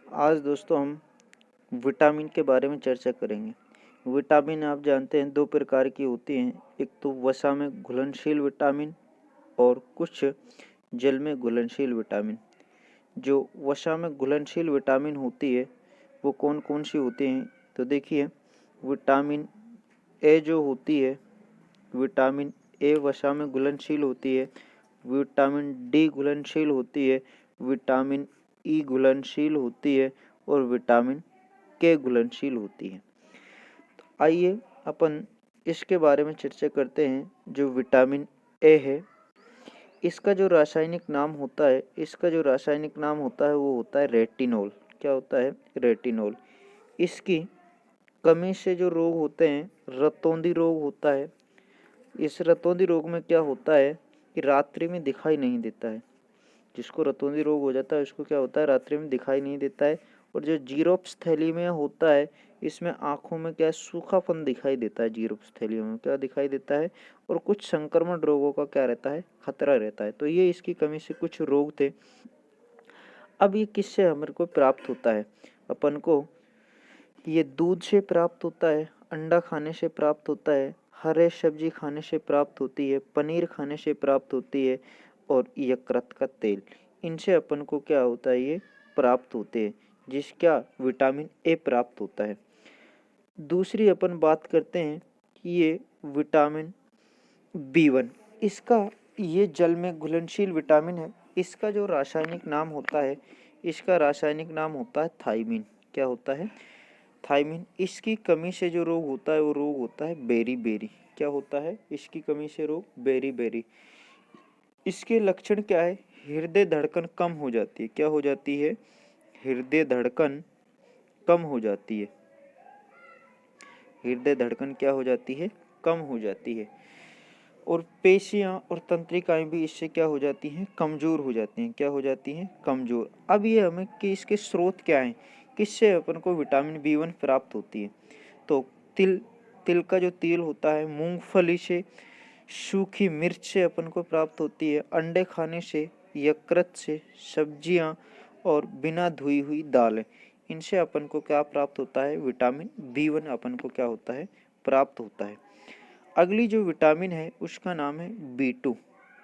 आज दोस्तों हम विटामिन के बारे में चर्चा करेंगे। विटामिन आप जानते हैं दो प्रकार की होती हैं, एक तो वसा में घुलनशील विटामिन और कुछ जल में घुलनशील विटामिन। जो वसा में घुलनशील विटामिन होती है वो कौन कौन सी होती हैं, तो देखिए विटामिन ए जो होती है, विटामिन ए वसा में घुलनशील होती है, विटामिन डी घुलनशील होती है, विटामिन ई घुलनशील होती है और विटामिन के घुलनशील होती है। आइए अपन इसके बारे में चर्चा करते हैं। जो विटामिन ए है, इसका जो रासायनिक नाम होता है, वो होता है रेटिनोल। क्या होता है? रेटिनोल। इसकी कमी से जो रोग होते हैं, रतौंधी रोग होता है। इस रतौंधी रोग में क्या होता है कि रात्रि में दिखाई नहीं देता है। जिसको रतौंधी रोग हो जाता है उसको क्या होता है, रात्रि में दिखाई नहीं देता है। और जो जीरोप्स्थैलीमिया होता है, इसमें आंखों में क्या सूखापन दिखाई देता है। जीरोप्स्थैलीमिया में क्या दिखाई देता है, और कुछ संक्रमण रोगों का क्या रहता है, खतरा रहता है। तो ये इसकी कमी से कुछ रोग थे। अब ये किससे हमारे को प्राप्त होता है? अपन को ये दूध से प्राप्त होता है, अंडा खाने से प्राप्त होता है, हरे सब्जी खाने से प्राप्त होती है, पनीर खाने से प्राप्त होती है, और यकृत का तेल, इनसे अपन को क्या होता है, ये प्राप्त होते हैं, जिसका विटामिन ए प्राप्त होता है। दूसरी अपन बात करते हैं कि ये विटामिन बी1, इसका ये जल में घुलनशील विटामिन है। इसका जो रासायनिक नाम होता है, इसका रासायनिक नाम होता है थायमीन। क्या होता है? थायमीन। इसकी कमी से जो रोग होता है वो रोग होता है बेरी बेरी। क्या होता है? इसकी कमी से रोग बेरी बेरी। इसके लक्षण क्या है? हृदय धड़कन कम हो जाती है। क्या हो जाती है? हृदय धड़कन कम हो जाती है। हृदय धड़कन क्या हो जाती है? कम हो जाती है। और पेशियां और तंत्रिकाएं भी इससे क्या हो जाती हैं? कमजोर हो जाती हैं। क्या हो जाती हैं? कमजोर। अब ये हमें कि इसके स्रोत क्या हैं, किससे अपन को विटामिन बी1 प्राप्त होती है? तो तिल, तिल का जो तेल होता है, मूंगफली से, सूखी मिर्च से अपन को प्राप्त होती है, अंडे खाने से, यकृत से, सब्जियां और बिना धुई हुई दालें, इनसे अपन को क्या प्राप्त होता है? विटामिन बी1 अपन को क्या होता है? प्राप्त होता है। अगली जो विटामिन है उसका नाम है बी2।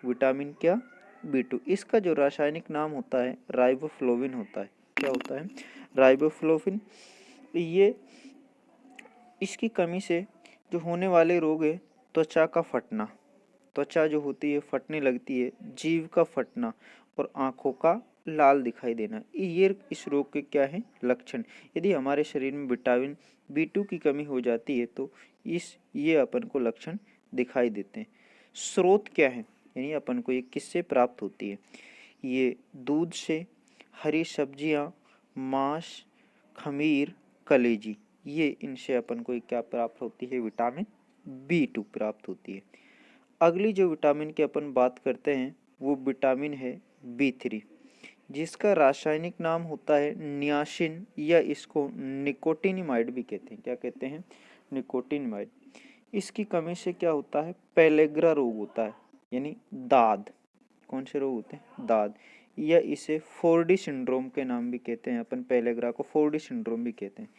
विटामिन क्या? बी2। इसका जो रासायनिक नाम होता है राइबोफ्लोविन होता है। क्या होता है? राइबोफ्लोविन। ये इसकी कमी से जो होने वाले रोग है, त्वचा का फटना, त्वचा जो होती है फटने लगती है, जीभ का फटना और आंखों का लाल दिखाई देना, ये इस रोग के क्या है? लक्षण। यदि हमारे शरीर में विटामिन बी2 की कमी हो जाती है तो ये अपन को लक्षण दिखाई देते हैं। स्रोत क्या है, यानी अपन को ये किससे प्राप्त होती है? ये दूध से, हरी सब्जियां, मांस, खमीर, कलेजी, ये इनसे अपन को क्या प्राप्त होती है? विटामिन बी2 प्राप्त होती है। अगली जो विटामिन की अपन बात करते हैं वो विटामिन है बी3, जिसका रासायनिक नाम होता है नियासिन, या इसको निकोटिनिमाइड भी कहते हैं। क्या कहते हैं? निकोटिनिमाइड। इसकी कमी से क्या होता है? पेलेग्रा रोग होता है, यानी दाद। कौन से रोग होते हैं? दाद। या इसे 4D सिंड्रोम के नाम भी कहते हैं, अपन पेलेग्रा को 4D सिंड्रोम भी कहते हैं।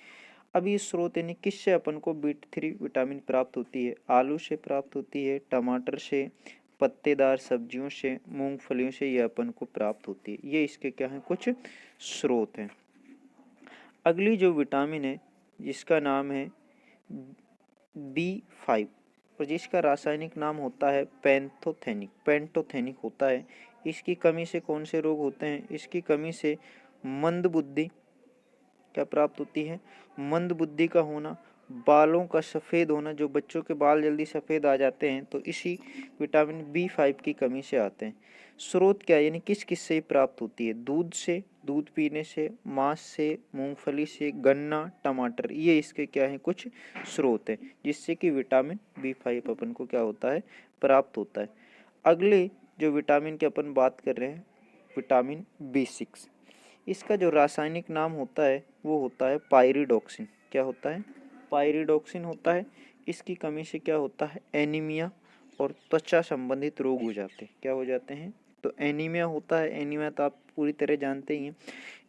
अब ये स्रोत यानी किससे अपन को बी3 विटामिन प्राप्त होती है? आलू से प्राप्त होती है, टमाटर से, पत्तेदार सब्जियों से, मूंगफलियों से ये अपन को प्राप्त होती है। ये इसके क्या हैं? कुछ स्रोत हैं। अगली जो विटामिन है जिसका नाम है बी5, और जिसका रासायनिक नाम होता है पेंथोथेनिक। पेंटोथेनिक होता है। इसकी कमी से कौन से रोग होते हैं? इसकी कमी से मंद बुद्धि क्या प्राप्त होती है? मंद बुद्धि का होना, बालों का सफ़ेद होना, जो बच्चों के बाल जल्दी सफ़ेद आ जाते हैं तो इसी विटामिन बी5 की कमी से आते हैं। स्रोत क्या, यानी किस किस से प्राप्त होती है? दूध से, दूध पीने से, मांस से, मूंगफली से, गन्ना, टमाटर, ये इसके क्या हैं? कुछ स्रोत हैं जिससे कि विटामिन बी5 अपन को क्या होता है? प्राप्त होता है। अगले जो विटामिन की अपन बात कर रहे हैं, विटामिन बी6, इसका जो रासायनिक नाम होता है वो होता है पायरिडॉक्सिन। क्या होता है? पायरिडॉक्सिन होता है। इसकी कमी से क्या होता है? एनीमिया और त्वचा संबंधित रोग हो जाते हैं। क्या हो जाते हैं? तो एनीमिया होता है। एनीमिया तो आप पूरी तरह जानते ही हैं,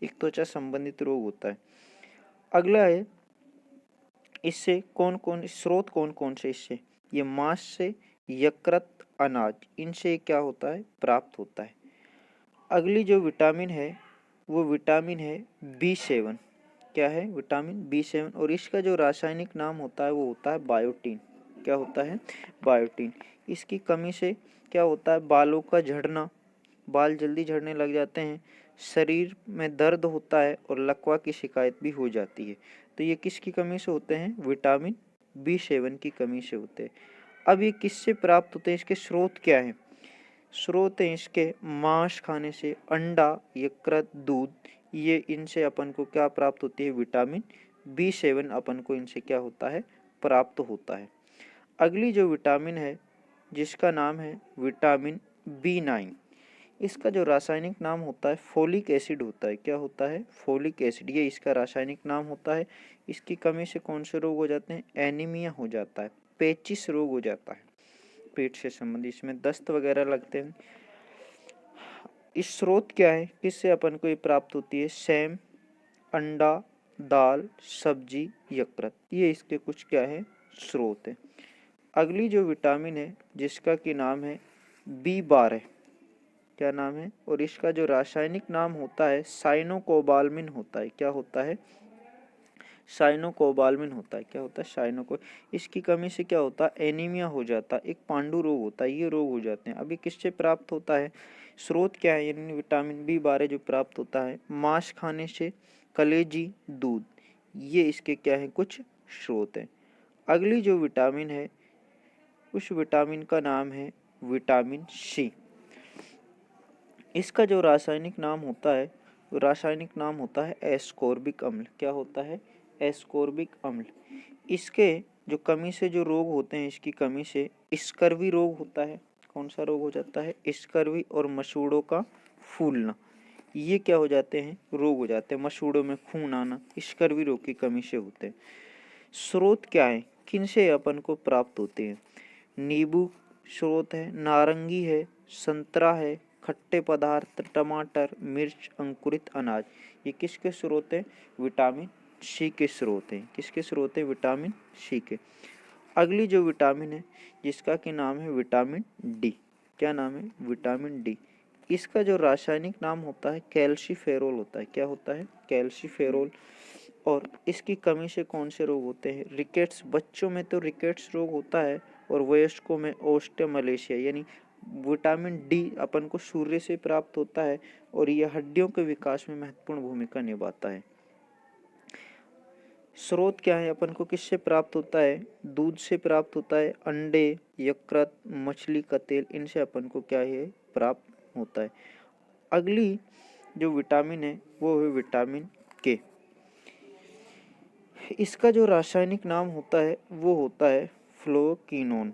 एक त्वचा संबंधित रोग होता है। अगला है, इससे कौन कौन स्रोत कौन कौन से, इससे ये मांस से, यकृत, अनाज, इनसे क्या होता है, प्राप्त होता है। अगली जो विटामिन है वो विटामिन है B7। क्या है, विटामिन B7, और इसका जो रासायनिक नाम होता है वो होता है बायोटीन। क्या होता है, बायोटीन। इसकी कमी से क्या होता है, बालों का झड़ना, बाल जल्दी झड़ने लग जाते हैं, शरीर में दर्द होता है और लकवा की शिकायत भी हो जाती है। तो ये किसकी कमी से होते हैं, विटामिन B7 की कमी से होते हैं। अब ये किससे प्राप्त होते हैं, इसके स्रोत क्या हैं, स्रोत हैं इसके मांस खाने से, अंडा, यकृत, दूध, ये इनसे अपन को क्या प्राप्त होती है, विटामिन B7 अपन को इनसे क्या होता है, प्राप्त होता है। अगली जो विटामिन है जिसका नाम है विटामिन B9, इसका जो रासायनिक नाम होता है फोलिक एसिड होता है। क्या होता है, फोलिक एसिड, ये इसका रासायनिक नाम होता है। इसकी कमी से कौन से रोग हो जाते हैं, एनीमिया हो जाता है, पेचिस रोग हो जाता है, पेट से संबंधित, इसमें दस्त वगैरह लगते हैं। इस स्रोत क्या है, किससे अपन को ये प्राप्त होती है, सेम, अंडा, दाल, सब्जी, यकृत, ये इसके कुछ क्या है, स्रोत है। अगली जो विटामिन है जिसका कि नाम है B12, क्या नाम है, और इसका जो रासायनिक नाम होता है साइनोकोबाल्मिन होता है। क्या होता है, साइनोकोबाल्मिन होता है। क्या होता है, साइनोको, इसकी कमी से क्या होता है, एनीमिया हो जाता है, एक पांडु रोग होता है, ये रोग हो जाते हैं। अभी किससे प्राप्त होता है, स्रोत क्या है, यानी विटामिन B12 जो प्राप्त होता है मांस खाने से, कलेजी, दूध, ये इसके क्या है, कुछ स्रोत हैं। अगली जो विटामिन है उस विटामिन का नाम है विटामिन C। इसका जो रासायनिक नाम होता है, रासायनिक नाम होता है एस्कोर्बिक अम्ल। क्या होता है, एस्कोर्बिक अम्ल। इसके जो कमी से जो रोग होते हैं, इसकी कमी से स्कर्वी रोग होता है। कौन सा रोग हो जाता है, स्कर्वी, और मसूड़ों का फूलना, ये क्या हो जाते हैं, रोग हो जाते हैं। मसूड़ों में खून आना स्कर्वी रोग की कमी से होते हैं। स्रोत क्या है, किन से अपन को प्राप्त होते हैं, नींबू स्रोत है, नारंगी है, संतरा है, खट्टे पदार्थ, टमाटर, मिर्च, अंकुरित अनाज, ये किसके स्रोत हैं, विटामिन C के स्रोत हैं। किसके स्रोत हैं, विटामिन C के। अगली जो विटामिन है जिसका कि नाम है विटामिन D। क्या नाम है, विटामिन D। इसका जो रासायनिक नाम होता है कैल्सीफेरोल होता है। क्या होता है, कैल्सीफेरोल, और इसकी कमी से कौन से रोग होते हैं, रिकेट्स, बच्चों में तो रिकेट्स रोग होता है, और वयस्कों में ओस्टियोमलेशिया, यानी विटामिन D अपन को सूर्य से प्राप्त होता है और यह हड्डियों के विकास में महत्वपूर्ण भूमिका निभाता है। स्रोत क्या है, अपन को किससे प्राप्त होता है, दूध से प्राप्त होता है, अंडे, यकृत, मछली का तेल, इनसे अपन को क्या है, प्राप्त होता है। अगली जो विटामिन है वो है विटामिन K। इसका जो रासायनिक नाम होता है वो होता है फ्लोकिनोन।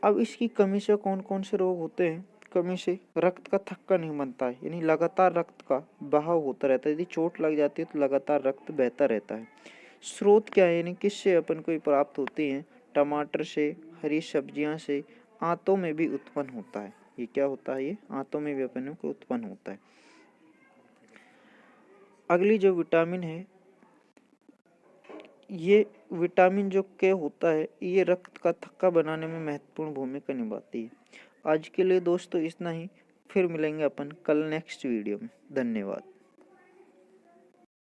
अब इसकी कमी से कौन कौन से रोग होते हैं, कमी से रक्त का थक्का नहीं बनता है, यानी लगातार रक्त का बहाव होता रहता है, यदि चोट लग जाती है तो लगातार रक्त बहता रहता है। स्रोत क्या है, यानी किससे अपन को प्राप्त होती हैं, टमाटर से, हरी सब्जियां से, आंतों में भी उत्पन्न होता है। ये क्या होता है, ये आंतों में भी अपन को उत्पन्न होता है। अगली जो विटामिन है, ये विटामिन जो के होता है ये रक्त का थक्का बनाने में महत्वपूर्ण भूमिका निभाती है। आज के लिए दोस्तों इतना ही, फिर मिलेंगे अपन कल नेक्स्ट वीडियो में। धन्यवाद।